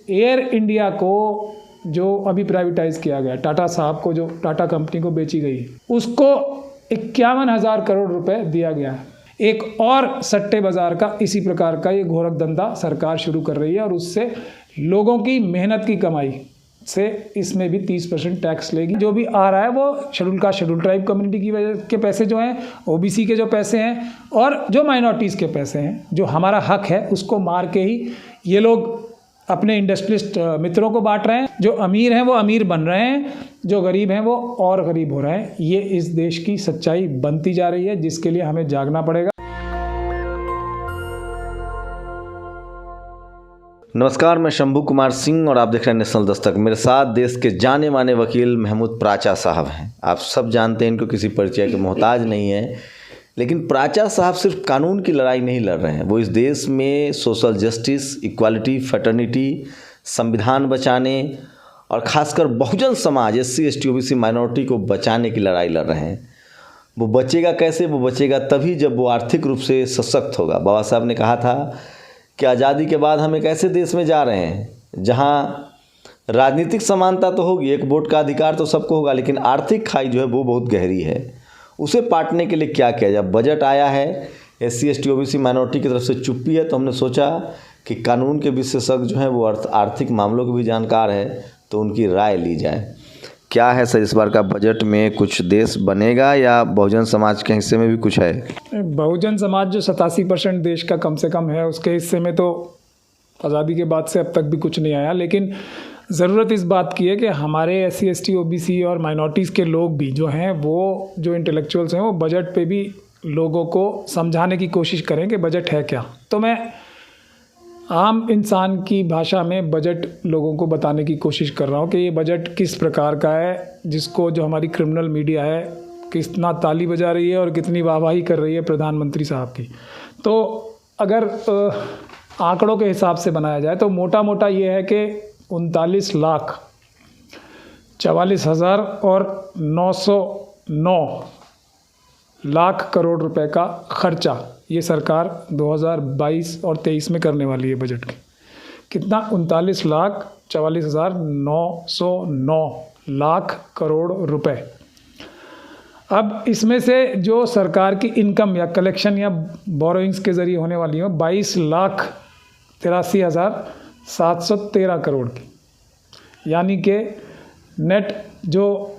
Air India को जो अभी प्राइवेटाइज किया गया, टाटा साहब को जो टाटा कंपनी को बेची गई, उसको 51,000 करोड़ रुपए दिया गया है। एक और सट्टे बाजार का इसी प्रकार का ये घोरक धंधा सरकार शुरू कर रही है और उससे लोगों की मेहनत की कमाई से इसमें भी 30% टैक्स लेगी। जो भी आ रहा है वो शेड्यूल ट्राइब कम्युनिटी की वजह के पैसे जो हैं, ओबीसी के जो पैसे हैं और जो माइनॉरिटीज़ के पैसे हैं, जो हमारा हक है उसको मार के ही ये लोग अपने इंडस्ट्रियलिस्ट मित्रों को बांट रहे हैं। जो अमीर हैं वो अमीर बन रहे हैं, जो गरीब हैं वो और गरीब हो रहे हैं। ये इस देश की सच्चाई बनती जा रही है, जिसके लिए हमें जागना पड़ेगा। नमस्कार, मैं शंभू कुमार सिंह और आप देख रहे हैं नेशनल दस्तक। मेरे साथ देश के जाने माने वकील महमूद प्राचा साहब हैं। आप सब जानते हैं, इनको किसी परिचय के मोहताज नहीं है। लेकिन प्राचा साहब सिर्फ कानून की लड़ाई नहीं लड़ रहे हैं, वो इस देश में सोशल जस्टिस, इक्वालिटी, फ्रेटर्निटी, संविधान बचाने और ख़ासकर Bahujan Samaj, SC, ST, OBC minority को बचाने की लड़ाई लड़ रहे हैं। वो बचेगा कैसे? वो बचेगा तभी जब वो आर्थिक रूप से सशक्त होगा। बाबा साहब ने कहा था कि आज़ादी के बाद हम एक ऐसे देश में जा रहे हैं जहाँ राजनीतिक समानता तो होगी, एक वोट का अधिकार तो सबको होगा, लेकिन आर्थिक खाई जो है वो बहुत गहरी है। उसे पाटने के लिए क्या किया जाए? बजट आया है, SC, ST, OBC माइनॉरिटी की तरफ से चुप्पी है, तो हमने सोचा कि कानून के विशेषज्ञ जो हैं वो आर्थिक मामलों के भी जानकार है, तो उनकी राय ली जाए। क्या है सर, इस बार का बजट में कुछ देश बनेगा या बहुजन समाज के हिस्से में भी कुछ है? बहुजन समाज जो 87% देश का कम से कम है, उसके हिस्से में तो आज़ादी के बाद से अब तक भी कुछ नहीं आया। लेकिन ज़रूरत इस बात की है कि हमारे SC, ST, OBC और माइनॉरिटीज़ के लोग भी जो हैं, वो जो इंटेलेक्चुअल्स हैं, वो बजट पे भी लोगों को समझाने की कोशिश करें कि बजट है क्या। तो मैं आम इंसान की भाषा में बजट लोगों को बताने की कोशिश कर रहा हूँ कि ये बजट किस प्रकार का है, जिसको जो हमारी क्रिमिनल मीडिया है कितना ताली बजा रही है और कितनी वाहवाही कर रही है प्रधानमंत्री साहब की। तो अगर आंकड़ों के हिसाब से बनाया जाए तो मोटा मोटा ये है कि 39,44,909 लाख करोड़ रुपए का खर्चा ये सरकार 2022 और 23 में करने वाली है बजट की। कितना? 39,44,909 लाख करोड़ रुपए। अब इसमें से जो सरकार की इनकम या कलेक्शन या बोरोइंग्स के ज़रिए होने वाली है 22,83,713 करोड़ की, यानी कि नेट जो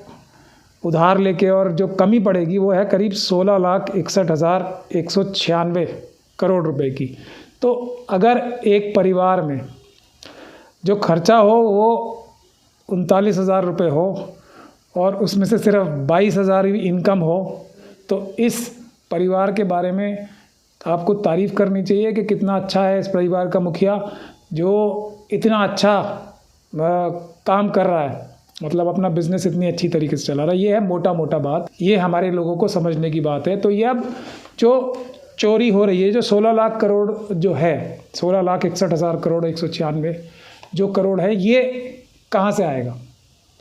उधार लेके और जो कमी पड़ेगी वो है करीब 16,61,196 करोड़ रुपए की। तो अगर एक परिवार में जो खर्चा हो वो 39,000 रुपये हो और उसमें से सिर्फ 22,000 ही इनकम हो, तो इस परिवार के बारे में आपको तारीफ़ करनी चाहिए कि कितना अच्छा है इस परिवार का मुखिया जो इतना अच्छा काम कर रहा है, मतलब अपना बिजनेस इतनी अच्छी तरीके से चला रहा है। ये है मोटा मोटा बात, ये हमारे लोगों को समझने की बात है। तो ये अब जो चोरी हो रही है, जो 16 लाख करोड़ जो है, 16,61,000 करोड़ 196 जो करोड़ है, ये कहाँ से आएगा?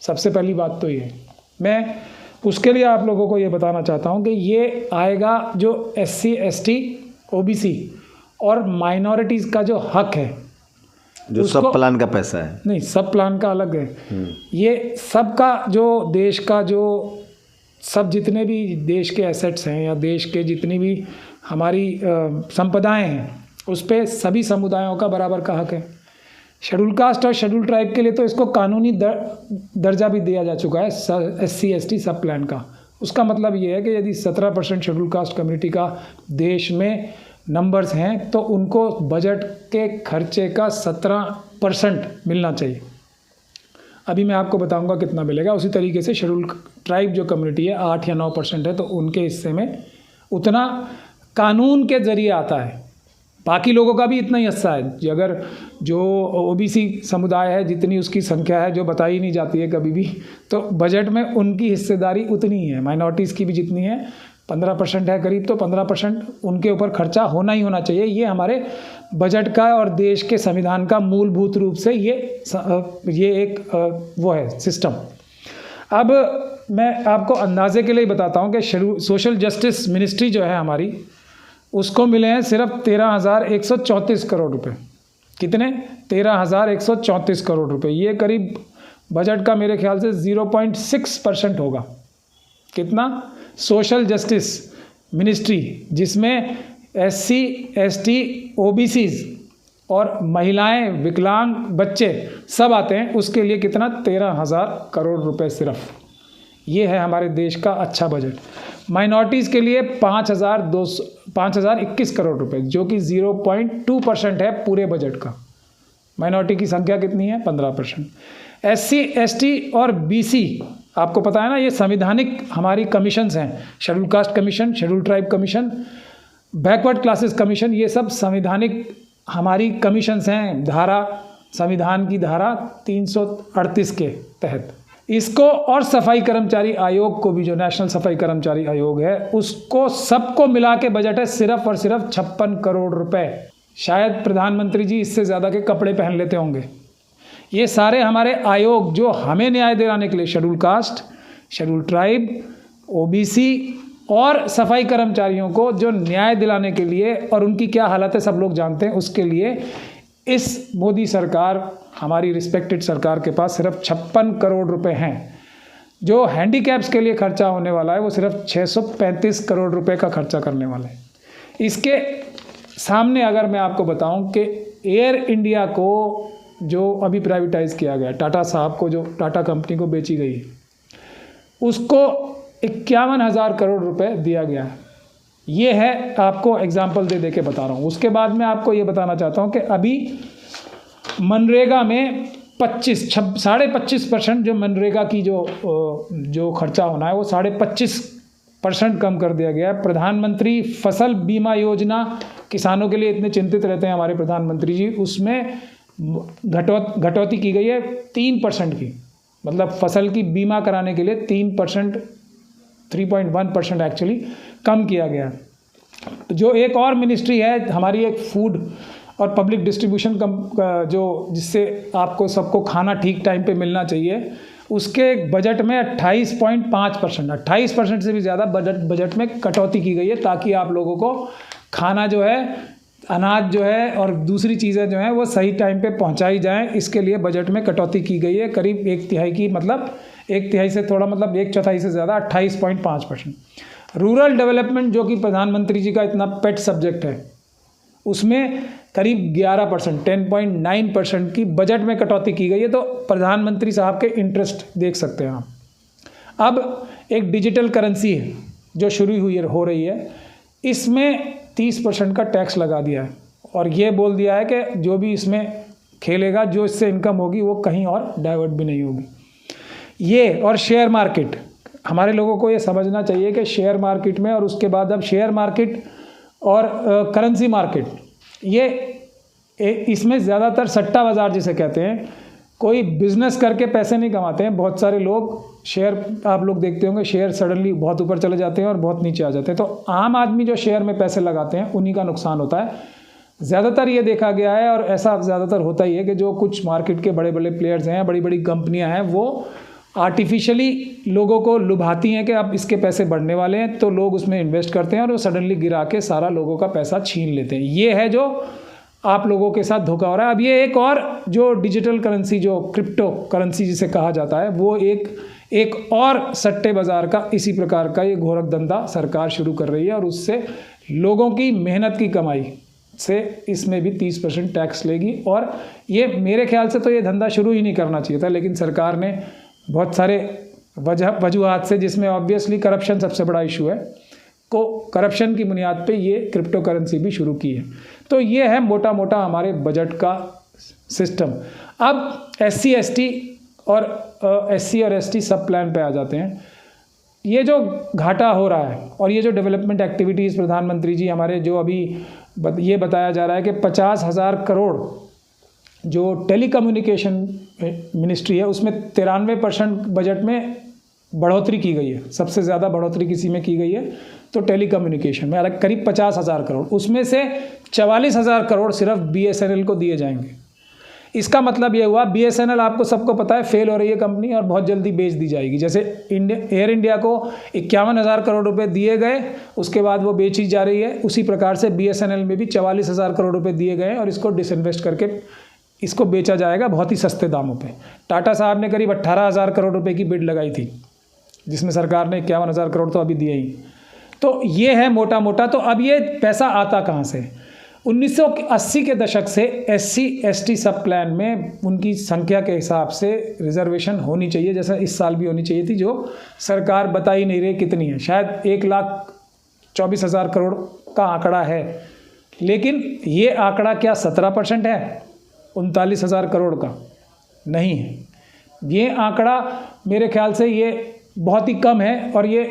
सबसे पहली बात तो ये, मैं उसके लिए आप लोगों को ये बताना चाहता हूँ कि ये आएगा जो SC, ST, OBC और माइनॉरिटीज़ का जो हक है, जो सब प्लान का पैसा है। नहीं, सब प्लान का अलग है। ये सबका जो देश का जो सब जितने भी देश के एसेट्स हैं या देश के जितनी भी हमारी संपदाएं हैं, उस पर सभी समुदायों का बराबर का हक है। शेड्यूल कास्ट और शेड्यूल ट्राइब के लिए तो इसको कानूनी दर्जा भी दिया जा चुका है SC, ST सब प्लान का। उसका मतलब ये है कि यदि 17% शेड्यूल कास्ट कम्युनिटी का देश में नंबर्स हैं तो उनको बजट के खर्चे का 17% मिलना चाहिए। अभी मैं आपको बताऊंगा कितना मिलेगा। उसी तरीके से शेड्यूल ट्राइब जो कम्युनिटी है 8 या 9% है, तो उनके हिस्से में उतना कानून के ज़रिए आता है। बाकी लोगों का भी इतना ही हिस्सा है। अगर जो OBC समुदाय है, जितनी उसकी संख्या है जो बताई नहीं जाती है कभी भी, तो बजट में उनकी हिस्सेदारी उतनी ही है। माइनॉरिटीज़ की भी जितनी है 15% है करीब, तो 15% उनके ऊपर खर्चा होना ही होना चाहिए। ये हमारे बजट का और देश के संविधान का मूलभूत रूप से ये एक वो है सिस्टम। अब मैं आपको अंदाजे के लिए बताता हूँ कि सोशल जस्टिस मिनिस्ट्री जो है हमारी, उसको मिले हैं सिर्फ 13,134 करोड़ रुपए। कितने? 13,134 करोड़ रुपए। ये करीब बजट का मेरे ख्याल से 0.6% होगा। कितना? सोशल जस्टिस मिनिस्ट्री, जिसमें SC, ST, OBCs और महिलाएं, विकलांग, बच्चे सब आते हैं, उसके लिए कितना? 13,000 करोड़ रुपए सिर्फ। ये है हमारे देश का अच्छा बजट। माइनॉरिटीज़ के लिए 5,021 करोड़ रुपए, जो कि 0.2% है पूरे बजट का। माइनॉरिटी की संख्या कितनी है? 15%। SC, ST और BC, आपको पता है ना, ये संविधानिक हमारी कमीशंस हैं। Schedule caste commission, schedule tribe commission, backward classes commission, ये सब संविधानिक हमारी कमीशंस हैं, संविधान की धारा 338 के तहत। इसको और सफाई कर्मचारी आयोग को भी, जो नेशनल सफाई कर्मचारी आयोग है, उसको सबको मिला के बजट है सिर्फ और सिर्फ 56 करोड़ रुपए। शायद प्रधानमंत्री जी इससे ज़्यादा के कपड़े पहन लेते होंगे। ये सारे हमारे आयोग जो हमें न्याय दिलाने के लिए, schedule caste, schedule tribe, OBC और सफाई कर्मचारियों को जो न्याय दिलाने के लिए, और उनकी क्या हालत है सब लोग जानते हैं, उसके लिए इस मोदी सरकार, हमारी रिस्पेक्टेड सरकार के पास सिर्फ 56 करोड़ रुपए हैं। जो हैंडीकैप्स के लिए खर्चा होने वाला है वो सिर्फ 635 करोड़ रुपए का खर्चा करने वाला है। इसके सामने अगर मैं आपको बताऊं कि एयर इंडिया को जो अभी प्राइवेटाइज़ किया गया, टाटा साहब को, जो टाटा कंपनी को बेची गई, उसको 51,000 करोड़ रुपए दिया गया है। ये है, आपको एग्जाम्पल दे के बता रहा हूँ। उसके बाद मैं आपको ये बताना चाहता हूँ कि अभी मनरेगा में 25% जो मनरेगा की जो खर्चा होना है वो 25% कम कर दिया गया है। प्रधानमंत्री फसल बीमा योजना, किसानों के लिए इतने चिंतित रहते हैं हमारे प्रधानमंत्री जी, उसमें घटौती की गई है 3% की। मतलब फसल की बीमा कराने के लिए 3%, 3.1% एक्चुअली कम किया गया। जो एक और मिनिस्ट्री है हमारी, एक फूड और पब्लिक डिस्ट्रीब्यूशन जो, जिससे आपको सबको खाना ठीक टाइम पे मिलना चाहिए, उसके बजट में 28% से भी ज़्यादा बजट में कटौती की गई है, ताकि आप लोगों को खाना जो है, अनाज जो है और दूसरी चीज़ें जो हैं वो सही टाइम पे पहुंचाई जाएं। इसके लिए बजट में कटौती की गई है करीब 1/3 की, मतलब 1/3 से थोड़ा, मतलब 1/4 से ज़्यादा, 28.5%। रूरल डेवलपमेंट, जो कि प्रधानमंत्री जी का इतना पेट सब्जेक्ट है, उसमें करीब 11%, 10.9% की बजट में कटौती की गई है। तो प्रधानमंत्री साहब के इंटरेस्ट देख सकते हैं आप। अब एक डिजिटल करेंसी है जो शुरू हो रही है, इसमें 30% का टैक्स लगा दिया है, और ये बोल दिया है कि जो भी इसमें खेलेगा, जो इससे इनकम होगी, वो कहीं और डाइवर्ट भी नहीं होगी। ये और शेयर मार्केट, हमारे लोगों को ये समझना चाहिए कि शेयर मार्केट में, और उसके बाद अब शेयर मार्केट और करेंसी मार्केट, ये इसमें ज़्यादातर सट्टा बाज़ार जिसे कहते हैं, कोई बिजनेस करके पैसे नहीं कमाते हैं। बहुत सारे लोग शेयर, आप लोग देखते होंगे, शेयर सडनली बहुत ऊपर चले जाते हैं और बहुत नीचे आ जाते हैं। तो आम आदमी जो शेयर में पैसे लगाते हैं उन्हीं का नुकसान होता है। ज़्यादातर ये देखा गया है, और ऐसा ज़्यादातर होता ही है, कि जो कुछ मार्केट के बड़े बड़े प्लेयर्स हैं, बड़ी बड़ी कंपनियां हैं, वो आर्टिफिशियली लोगों को लुभाती हैं कि अब इसके पैसे बढ़ने वाले हैं, तो लोग उसमें इन्वेस्ट करते हैं और वो सडनली गिरा के सारा लोगों का पैसा छीन लेते हैं। ये है जो आप लोगों के साथ धोखा हो रहा है। अब ये एक और जो डिजिटल करेंसी, जो क्रिप्टो करेंसी जिसे कहा जाता है, वो एक और सट्टे बाज़ार का इसी प्रकार का ये घोरक धंधा सरकार शुरू कर रही है, और उससे लोगों की मेहनत की कमाई से इसमें भी 30% टैक्स लेगी। और ये मेरे ख्याल से तो ये धंधा शुरू ही नहीं करना चाहिए था, लेकिन सरकार ने बहुत सारे वजूहात से, जिसमें ऑब्वियसली करप्शन सबसे बड़ा इशू है, को करप्शन की बुनियाद पे ये क्रिप्टो करेंसी भी शुरू की है। तो ये है मोटा मोटा हमारे बजट का सिस्टम। अब SC, ST और SC और ST सब प्लान पे आ जाते हैं। ये जो घाटा हो रहा है और ये जो डेवलपमेंट एक्टिविटीज़ प्रधानमंत्री जी हमारे, जो अभी ये बताया जा रहा है कि 50,000 करोड़ जो टेलीकम्युनिकेशन मिनिस्ट्री है, उसमें 93% बजट में बढ़ोतरी की गई है। सबसे ज़्यादा बढ़ोतरी किसी में की गई है तो टेलीकम्युनिकेशन में, अलग करीब 50,000 करोड़। उसमें से 44,000 करोड़ सिर्फ BSNL को दिए जाएंगे। इसका मतलब ये हुआ BSNL आपको सबको पता है फेल हो रही है कंपनी और बहुत जल्दी बेच दी जाएगी। जैसे एयर इंडिया को 51,000 करोड़ रुपए दिए गए, उसके बाद वो बेची जा रही है, उसी प्रकार से BSNL में भी 44,000 करोड़ रुपए दिए गए और इसको डिसइन्वेस्ट करके इसको बेचा जाएगा बहुत ही सस्ते दामों पे। टाटा साहब ने करीब 18,000 करोड़ रुपए की बिड लगाई थी, जिसमें सरकार ने 51,000 करोड़ तो अभी दिए ही। तो ये है मोटा मोटा। तो अब ये पैसा आता कहाँ से? 1980 के दशक से SC/ST सब प्लान में उनकी संख्या के हिसाब से रिजर्वेशन होनी चाहिए, जैसा इस साल भी होनी चाहिए थी, जो सरकार बता ही नहीं रही कितनी है। शायद 1,24,000 करोड़ का आंकड़ा है, लेकिन ये आंकड़ा क्या 17% है 39,000 करोड़ का? नहीं है। ये आंकड़ा मेरे ख्याल से ये बहुत ही कम है और ये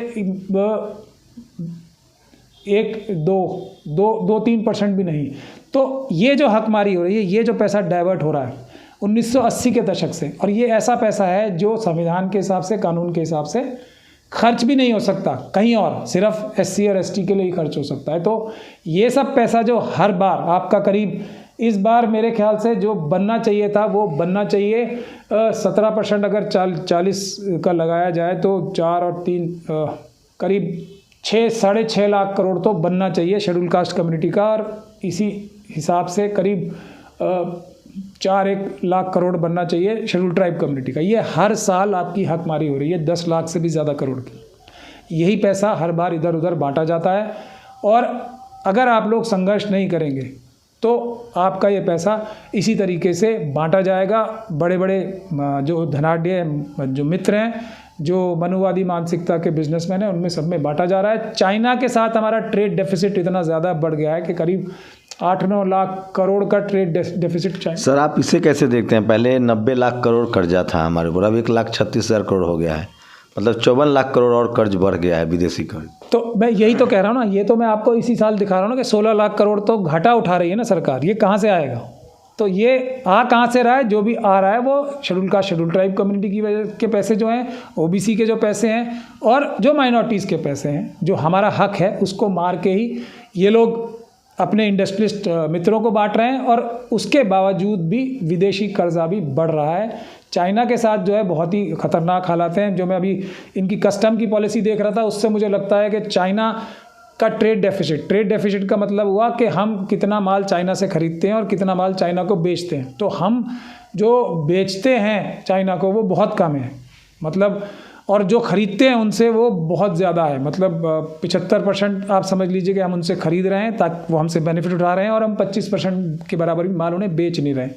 1-2-3% भी नहीं। तो ये जो हकमारी हो रही है, ये जो पैसा डाइवर्ट हो रहा है 1980 के दशक से, और ये ऐसा पैसा है जो संविधान के हिसाब से, कानून के हिसाब से खर्च भी नहीं हो सकता कहीं और, सिर्फ SC और ST के लिए ही खर्च हो सकता है। तो ये सब पैसा जो हर बार आपका करीब, इस बार मेरे ख्याल से जो बनना चाहिए था वो बनना चाहिए 17%। अगर 40 का लगाया जाए तो 4 और 3 करीब 6-6.5 लाख करोड़ तो बनना चाहिए शेड्यूल कास्ट कम्युनिटी का, और इसी हिसाब से करीब 4-1 लाख करोड़ बनना चाहिए शेड्यूल ट्राइब कम्युनिटी का। ये हर साल आपकी हकमारी हो रही है 10 लाख से भी ज़्यादा करोड़ की। यही पैसा हर बार इधर उधर बांटा जाता है, और अगर आप लोग संघर्ष नहीं करेंगे तो आपका ये पैसा इसी तरीके से बांटा जाएगा। बड़े बड़े जो धनाढ़ जो मित्र हैं, जो मनुवादी मानसिकता के बिजनेसमैन हैं, उनमें सब में बांटा जा रहा है। चाइना के साथ हमारा ट्रेड डेफिसिट इतना ज़्यादा बढ़ गया है कि करीब 8-9 लाख करोड़ का ट्रेड डेफिसिट चाइना। सर, आप इसे कैसे देखते हैं? पहले 90 लाख करोड़ कर्जा था हमारे ऊपर, अब 1,36,000 करोड़ हो गया है, मतलब 54 लाख करोड़ और कर्ज बढ़ गया है, विदेशी कर्ज। तो मैं यही तो कह रहा हूँ ना, ये तो मैं आपको इसी साल दिखा रहा हूँ ना कि 16 लाख करोड़ तो घाटा उठा रही है ना सरकार। ये कहाँ से आएगा? तो ये कहाँ से रहा है? जो भी आ रहा है वो शेड्यूल ट्राइब कम्युनिटी की वजह के पैसे जो हैं, OBC के जो पैसे हैं, और जो माइनॉरिटीज़ के पैसे हैं, जो हमारा हक है उसको मार के ही ये लोग अपने इंडस्ट्रियलिस्ट मित्रों को बांट रहे हैं। और उसके बावजूद भी विदेशी कर्जा भी बढ़ रहा है। चाइना के साथ जो है बहुत ही ख़तरनाक हालात हैं। जो मैं अभी इनकी कस्टम की पॉलिसी देख रहा था, उससे मुझे लगता है कि चाइना का ट्रेड डेफिसिट का मतलब हुआ कि हम कितना माल चाइना से ख़रीदते हैं और कितना माल चाइना को बेचते हैं। तो हम जो बेचते हैं चाइना को वो बहुत कम है, मतलब, और जो ख़रीदते हैं उनसे वो बहुत ज़्यादा है। मतलब 75% आप समझ लीजिए कि हम उनसे ख़रीद रहे हैं ताकि वो हमसे बेनिफिट उठा रहे हैं, और हम 25% के बराबर भी माल उन्हें बेच नहीं रहे हैं।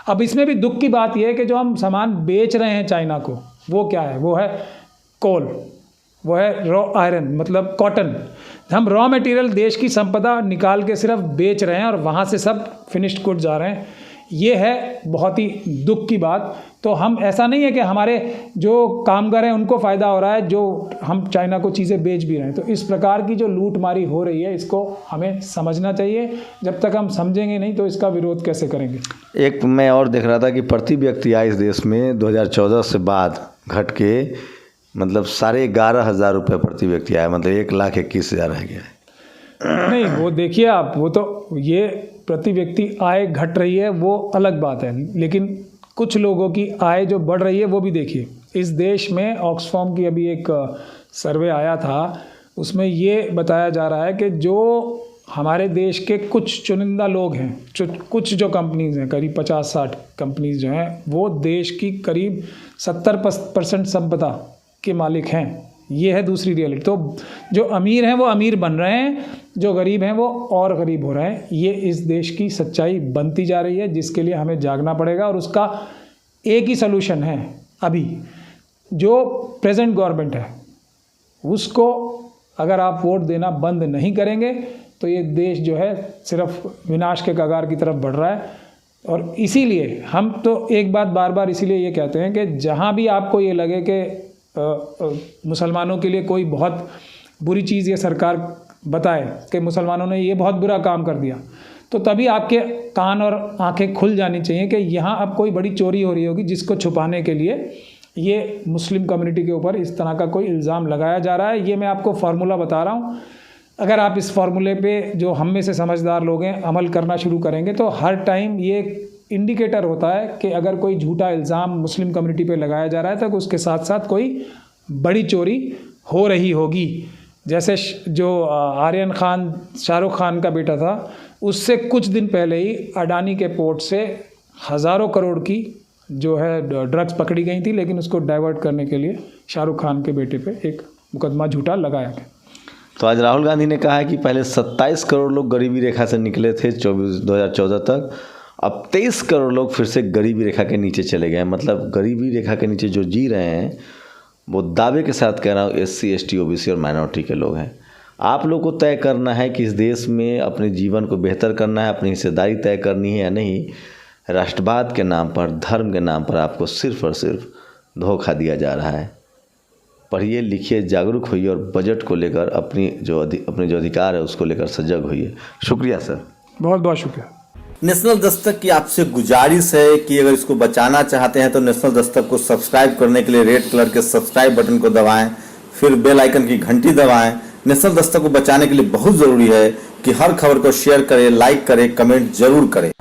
अब इसमें भी दुख की बात यह है कि जो हम सामान बेच रहे हैं चाइना को, वो क्या है? वो है कोल, वो है रॉ आयरन, मतलब कॉटन। हम रॉ मटेरियल, देश की संपदा निकाल के सिर्फ बेच रहे हैं और वहाँ से सब फिनिश्ड गुड जा रहे हैं। ये है बहुत ही दुख की बात। तो हम, ऐसा नहीं है कि हमारे जो कामगार हैं उनको फ़ायदा हो रहा है जो हम चाइना को चीज़ें बेच भी रहे हैं। तो इस प्रकार की जो लूटमारी हो रही है, इसको हमें समझना चाहिए। जब तक हम समझेंगे नहीं तो इसका विरोध कैसे करेंगे? एक मैं और देख रहा था कि प्रति व्यक्ति आय इस देश में 2014 से बाद घट के मतलब 11,500 रुपये प्रति व्यक्ति आया, मतलब 1,21,000 रह गया है। नहीं, वो देखिए आप, वो तो ये प्रति व्यक्ति आय घट रही है वो अलग बात है, लेकिन कुछ लोगों की आय जो बढ़ रही है वो भी देखिए। इस देश में ऑक्सफैम की अभी एक सर्वे आया था, उसमें ये बताया जा रहा है कि जो हमारे देश के कुछ चुनिंदा लोग हैं, कुछ जो कंपनीज़ हैं, करीब 50-60 कंपनीज़ जो हैं, वो देश की करीब 70% संपदा के मालिक हैं। ये है दूसरी रियलिटी। तो जो अमीर हैं वो अमीर बन रहे हैं, जो गरीब हैं वो और गरीब हो रहे हैं। ये इस देश की सच्चाई बनती जा रही है, जिसके लिए हमें जागना पड़ेगा। और उसका एक ही सलूशन है, अभी जो प्रेजेंट गवर्नमेंट है उसको अगर आप वोट देना बंद नहीं करेंगे तो ये देश जो है सिर्फ विनाश के कगार की तरफ बढ़ रहा है। और इसीलिए हम तो एक बात बार बार इसीलिए ये कहते हैं कि जहाँ भी आपको ये लगे कि मुसलमानों के लिए कोई बहुत बुरी चीज़ ये सरकार बताए कि मुसलमानों ने ये बहुत बुरा काम कर दिया, तो तभी आपके कान और आंखें खुल जानी चाहिए कि यहाँ अब कोई बड़ी चोरी हो रही होगी, जिसको छुपाने के लिए ये मुस्लिम कम्युनिटी के ऊपर इस तरह का कोई इल्ज़ाम लगाया जा रहा है। ये मैं आपको फार्मूला बता रहा हूँ। अगर आप इस फार्मूले पे, जो हम में से समझदार लोग हैं, अमल करना शुरू करेंगे तो हर टाइम ये इंडिकेटर होता है कि अगर कोई झूठा इल्ज़ाम मुस्लिम कम्युनिटी पे लगाया जा रहा है तो उसके साथ साथ कोई बड़ी चोरी हो रही होगी। जैसे जो आर्यन खान शाहरुख खान का बेटा था, उससे कुछ दिन पहले ही अडानी के पोर्ट से हज़ारों करोड़ की जो है ड्रग्स पकड़ी गई थी, लेकिन उसको डाइवर्ट करने के लिए शाहरुख खान के बेटे पे एक मुकदमा झूठा लगाया गया। तो आज राहुल गांधी ने कहा है कि पहले 27 करोड़ लोग गरीबी रेखा से निकले थे 2014 तक, अब 23 करोड़ लोग फिर से गरीबी रेखा के नीचे चले गए हैं। मतलब गरीबी रेखा के नीचे जो जी रहे हैं वो दावे के साथ कह रहा हूँ SC ST OBC और माइनॉरिटी के लोग हैं। आप लोग को तय करना है कि इस देश में अपने जीवन को बेहतर करना है, अपनी हिस्सेदारी तय करनी है या नहीं। राष्ट्रवाद के नाम पर, धर्म के नाम पर आपको सिर्फ और सिर्फ धोखा दिया जा रहा है। पढ़िए लिखिए, जागरूक होइए और बजट को लेकर अपने जो अधिकार है उसको लेकर सजग होइए। शुक्रिया सर, बहुत बहुत शुक्रिया। नेशनल दस्तक की आपसे गुजारिश है कि अगर इसको बचाना चाहते हैं तो नेशनल दस्तक को सब्सक्राइब करने के लिए रेड कलर के सब्सक्राइब बटन को दबाएं, फिर बेल आइकन की घंटी दबाएं। नेशनल दस्तक को बचाने के लिए बहुत ज़रूरी है कि हर खबर को शेयर करें, लाइक करें, कमेंट जरूर करें।